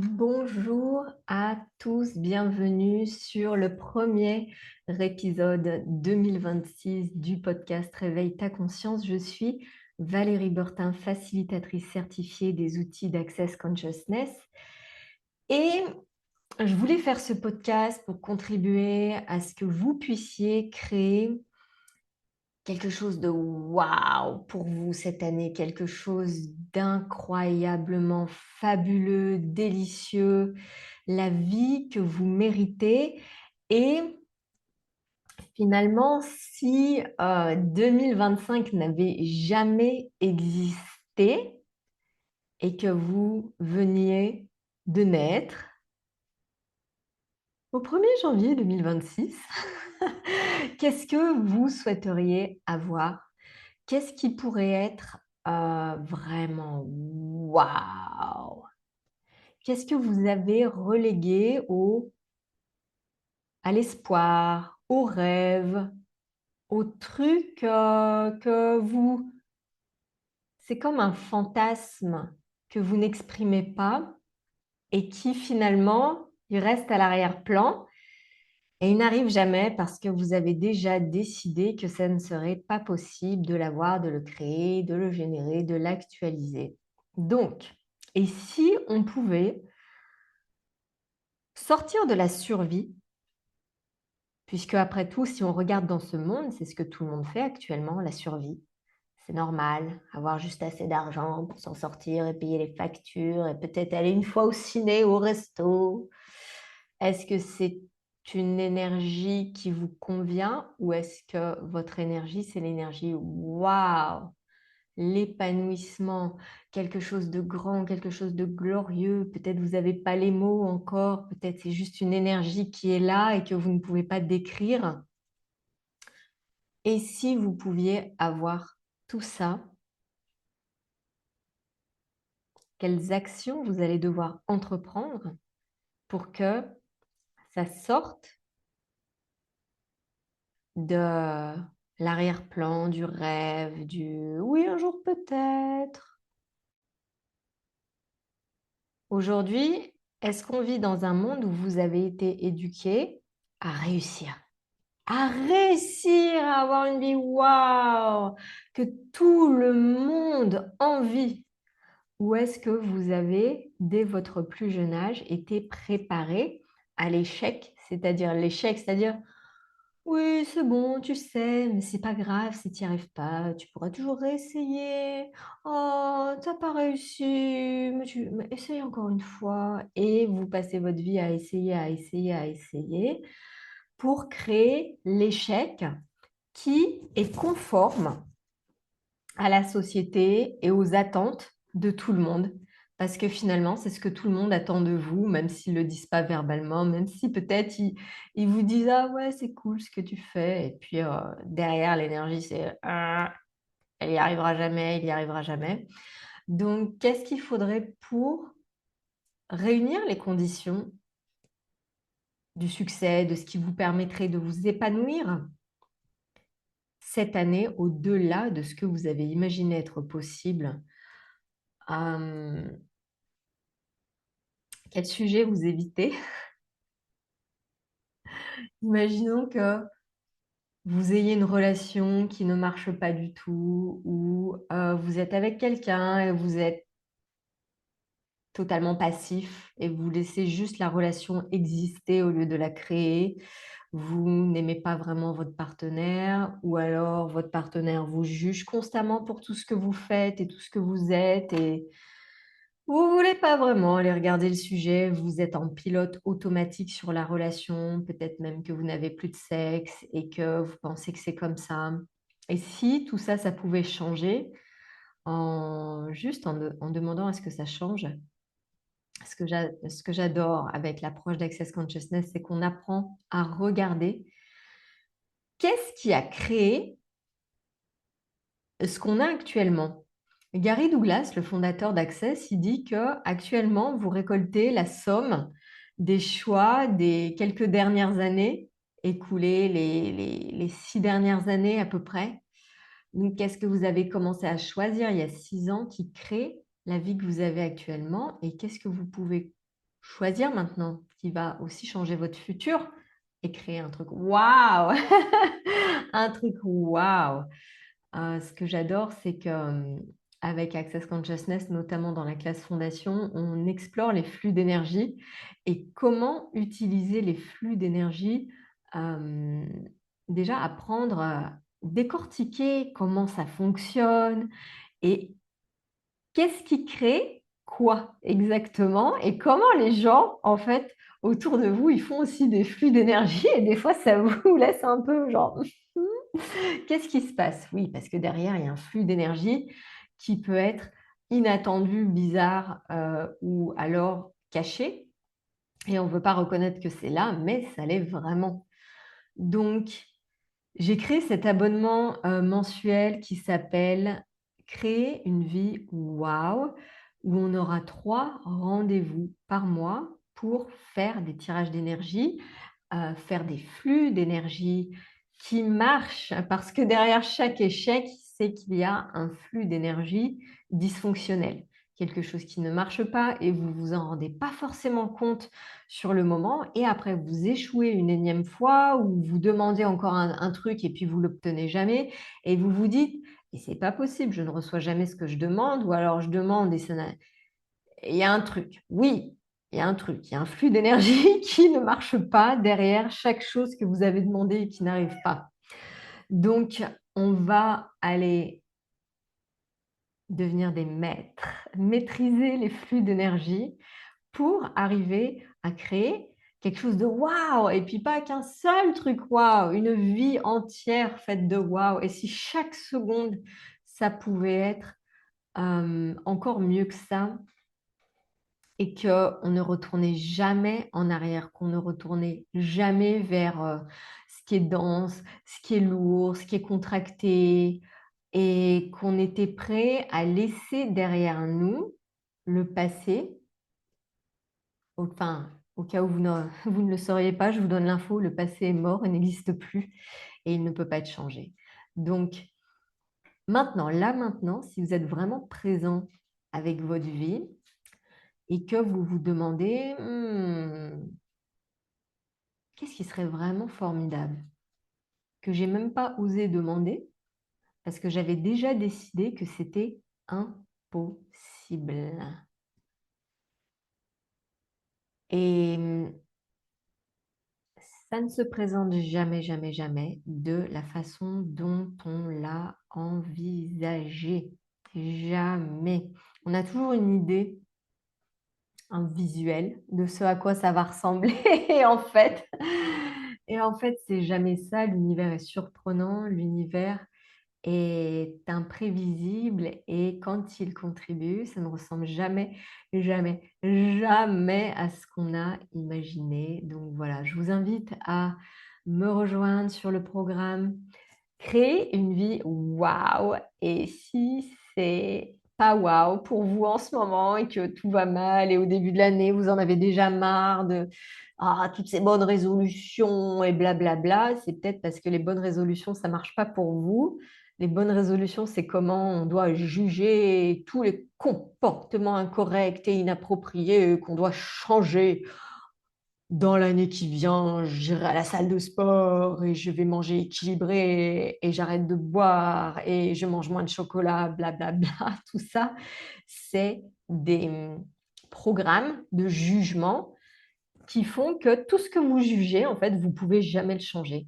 Bonjour à tous, bienvenue sur le premier épisode 2026 du podcast Réveille ta conscience. Je suis Valérie Bertin, facilitatrice certifiée des outils d'Access Consciousness. Et je voulais faire ce podcast pour contribuer à ce que vous puissiez créer quelque chose de waouh pour vous cette année, quelque chose d'incroyablement fabuleux, délicieux, la vie que vous méritez. Et finalement, si 2025 n'avait jamais existé et que vous veniez de naître au 1er janvier 2026, qu'est-ce que vous souhaiteriez avoir? Qu'est-ce qui pourrait être vraiment waouh? Qu'est-ce que vous avez relégué à l'espoir, au rêve, au truc que vous... C'est comme un fantasme que vous n'exprimez pas et qui finalement, il reste à l'arrière-plan et il n'arrive jamais parce que vous avez déjà décidé que ça ne serait pas possible de l'avoir, de le créer, de le générer, de l'actualiser. Donc, et si on pouvait sortir de la survie, puisque après tout, si on regarde dans ce monde, c'est ce que tout le monde fait actuellement, la survie. C'est normal, avoir juste assez d'argent pour s'en sortir et payer les factures et peut-être aller une fois au ciné, au resto. Est-ce que c'est une énergie qui vous convient ou est-ce que votre énergie, c'est l'énergie waouh, l'épanouissement, quelque chose de grand, quelque chose de glorieux. Peut-être vous n'avez pas les mots encore, peut-être c'est juste une énergie qui est là et que vous ne pouvez pas décrire. Et si vous pouviez avoir tout ça, quelles actions vous allez devoir entreprendre pour que ça sorte de l'arrière-plan, du rêve, du oui, un jour peut-être. Aujourd'hui, est-ce qu'on vit dans un monde où vous avez été éduqué à réussir? À réussir à avoir une vie waouh, que tout le monde envie? Ou est-ce que vous avez, dès votre plus jeune âge, été préparé à l'échec, c'est-à-dire oui, c'est bon, tu sais, mais c'est pas grave si tu n'y arrives pas, tu pourras toujours réessayer. Oh, t'as pas réussi, mais essaye encore une fois. Et vous passez votre vie à essayer, à essayer, à essayer pour créer l'échec qui est conforme à la société et aux attentes de tout le monde. Parce que finalement, c'est ce que tout le monde attend de vous, même s'ils ne le disent pas verbalement, même si peut-être ils vous disent «Ah ouais, c'est cool ce que tu fais». Et puis derrière, l'énergie, c'est «Ah, elle n'y arrivera jamais, il n'y arrivera jamais». Donc, qu'est-ce qu'il faudrait pour réunir les conditions du succès, de ce qui vous permettrait de vous épanouir cette année au-delà de ce que vous avez imaginé être possible? Quel sujet vous évitez? Imaginons que vous ayez une relation qui ne marche pas du tout ou vous êtes avec quelqu'un et vous êtes totalement passif et vous laissez juste la relation exister au lieu de la créer. Vous n'aimez pas vraiment votre partenaire ou alors votre partenaire vous juge constamment pour tout ce que vous faites et tout ce que vous êtes et vous voulez pas vraiment aller regarder le sujet, vous êtes en pilote automatique sur la relation, peut-être même que vous n'avez plus de sexe et que vous pensez que c'est comme ça. Et si tout ça, ça pouvait changer en demandant est-ce que ça change? Ce que j'adore avec l'approche d'Access Consciousness, c'est qu'on apprend à regarder qu'est-ce qui a créé ce qu'on a actuellement. Gary Douglas, le fondateur d'Access, il dit que actuellement vous récoltez la somme des choix des quelques dernières années écoulées, les 6 dernières années à peu près. Donc, qu'est-ce que vous avez commencé à choisir il y a 6 ans qui crée la vie que vous avez actuellement et qu'est-ce que vous pouvez choisir maintenant, qui va aussi changer votre futur et créer un truc waouh, un truc waouh. Ce que j'adore, c'est que avec Access Consciousness, notamment dans la classe fondation, on explore les flux d'énergie et comment utiliser les flux d'énergie. euh, Déjà apprendre à décortiquer comment ça fonctionne et qu'est-ce qui crée quoi exactement et comment les gens, en fait, autour de vous, ils font aussi des flux d'énergie et des fois, ça vous laisse un peu genre, qu'est-ce qui se passe? Oui, parce que derrière, il y a un flux d'énergie qui peut être inattendu, bizarre ou alors caché et on ne veut pas reconnaître que c'est là, mais ça l'est vraiment. Donc, j'ai créé cet abonnement mensuel qui s'appelle Créer une vie wow, où on aura 3 rendez-vous par mois pour faire des tirages d'énergie, faire des flux d'énergie qui marchent, parce que derrière chaque échec, c'est qu'il y a un flux d'énergie dysfonctionnel, quelque chose qui ne marche pas et vous vous en rendez pas forcément compte sur le moment et après vous échouez une énième fois ou vous demandez encore un truc et puis vous l'obtenez jamais et vous vous dites et c'est pas possible, je ne reçois jamais ce que je demande ou alors je demande et ça il y a un truc. Oui, il y a un truc, il y a un flux d'énergie qui ne marche pas derrière chaque chose que vous avez demandé et qui n'arrive pas. Donc, on va aller devenir des maîtres, maîtriser les flux d'énergie pour arriver à créer quelque chose de waouh et puis pas qu'un seul truc waouh, une vie entière faite de waouh. Et si chaque seconde, ça pouvait être encore mieux que ça et qu'on ne retournait jamais en arrière, qu'on ne retournait jamais vers ce qui est dense, ce qui est lourd, ce qui est contracté et qu'on était prêt à laisser derrière nous le passé. Enfin, au cas où vous ne le sauriez pas, je vous donne l'info, le passé est mort, il n'existe plus et il ne peut pas être changé. Donc, maintenant, là maintenant, si vous êtes vraiment présent avec votre vie et que vous vous demandez, qu'est-ce qui serait vraiment formidable, que j'ai même pas osé demander, parce que j'avais déjà décidé que c'était impossible. Et ça ne se présente jamais, jamais, jamais de la façon dont on l'a envisagé. Jamais. On a toujours une idée, un visuel de ce à quoi ça va ressembler. Et en fait, c'est jamais ça. L'univers est surprenant, l'univers est imprévisible et quand il contribue, ça ne ressemble jamais, jamais, jamais à ce qu'on a imaginé. Donc voilà, je vous invite à me rejoindre sur le programme Créer une vie waouh. Et si c'est pas waouh pour vous en ce moment et que tout va mal et au début de l'année, vous en avez déjà marre de toutes ces bonnes résolutions et blablabla, c'est peut-être parce que les bonnes résolutions, ça marche pas pour vous. Les bonnes résolutions, c'est comment on doit juger tous les comportements incorrects et inappropriés qu'on doit changer dans l'année qui vient, j'irai à la salle de sport et je vais manger équilibré et j'arrête de boire et je mange moins de chocolat, blablabla. Tout ça, c'est des programmes de jugement qui font que tout ce que vous jugez, en fait, vous pouvez jamais le changer.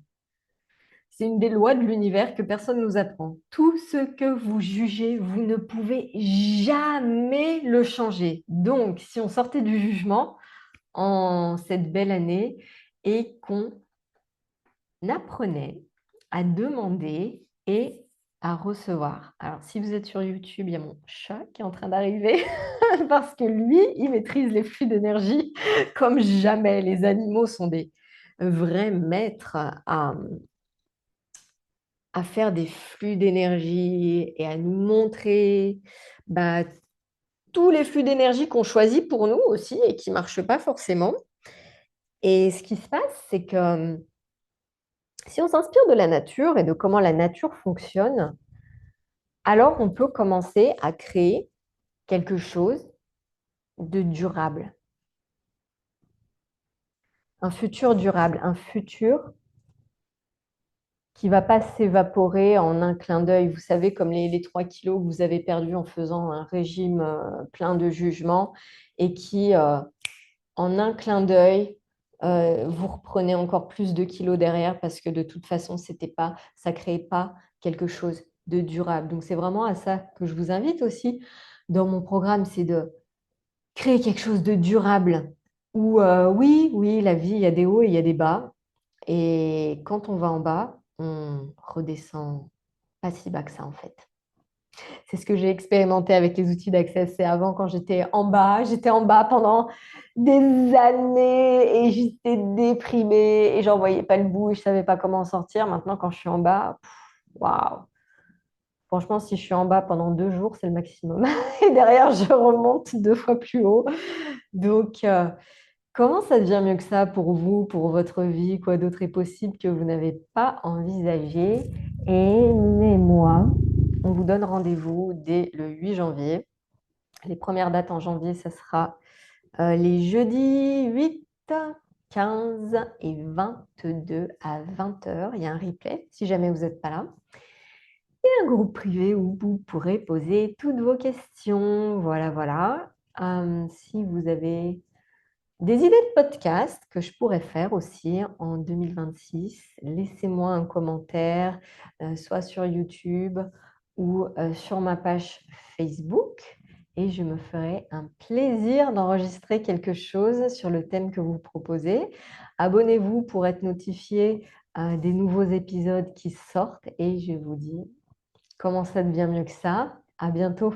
C'est une des lois de l'univers que personne ne nous apprend. Tout ce que vous jugez, vous ne pouvez jamais le changer. Donc, si on sortait du jugement, en cette belle année et qu'on apprenait à demander et à recevoir. Alors, si vous êtes sur YouTube, il y a mon chat qui est en train d'arriver parce que lui, il maîtrise les flux d'énergie comme jamais. Les animaux sont des vrais maîtres à faire des flux d'énergie et à nous montrer bah, tous les flux d'énergie qu'on choisit pour nous aussi et qui ne marchent pas forcément. Et ce qui se passe, c'est que si on s'inspire de la nature et de comment la nature fonctionne, alors on peut commencer à créer quelque chose de durable. un futur durable, un futur qui ne va pas s'évaporer en un clin d'œil. Vous savez, comme les 3 kilos que vous avez perdus en faisant un régime plein de jugement et qui, en un clin d'œil, vous reprenez encore plus de kilos derrière parce que de toute façon, ça ne créait pas quelque chose de durable. Donc, c'est vraiment à ça que je vous invite aussi dans mon programme, c'est de créer quelque chose de durable où, oui, oui, la vie, il y a des hauts et il y a des bas. Et quand on va en bas, on redescend pas si bas que ça, en fait. C'est ce que j'ai expérimenté avec les outils d'Access. C'est avant, quand j'étais en bas pendant des années et j'étais déprimée et j'en voyais pas le bout et je savais pas comment en sortir. Maintenant, quand je suis en bas, waouh! Franchement, si je suis en bas pendant 2 jours, c'est le maximum. Et derrière, je remonte 2 fois plus haut. Donc, comment ça devient mieux que ça pour vous, pour votre vie? Quoi d'autre est possible que vous n'avez pas envisagé? Et moi, on vous donne rendez-vous dès le 8 janvier. Les premières dates en janvier, ça sera les jeudis 8, 15 et 22 à 20 heures. Il y a un replay si jamais vous n'êtes pas là. Et un groupe privé où vous pourrez poser toutes vos questions. Voilà, voilà. Si vous avez des idées de podcast que je pourrais faire aussi en 2026, laissez-moi un commentaire, soit sur YouTube ou sur ma page Facebook. Et je me ferai un plaisir d'enregistrer quelque chose sur le thème que vous proposez. Abonnez-vous pour être notifié des nouveaux épisodes qui sortent. Et je vous dis comment ça devient mieux que ça. À bientôt.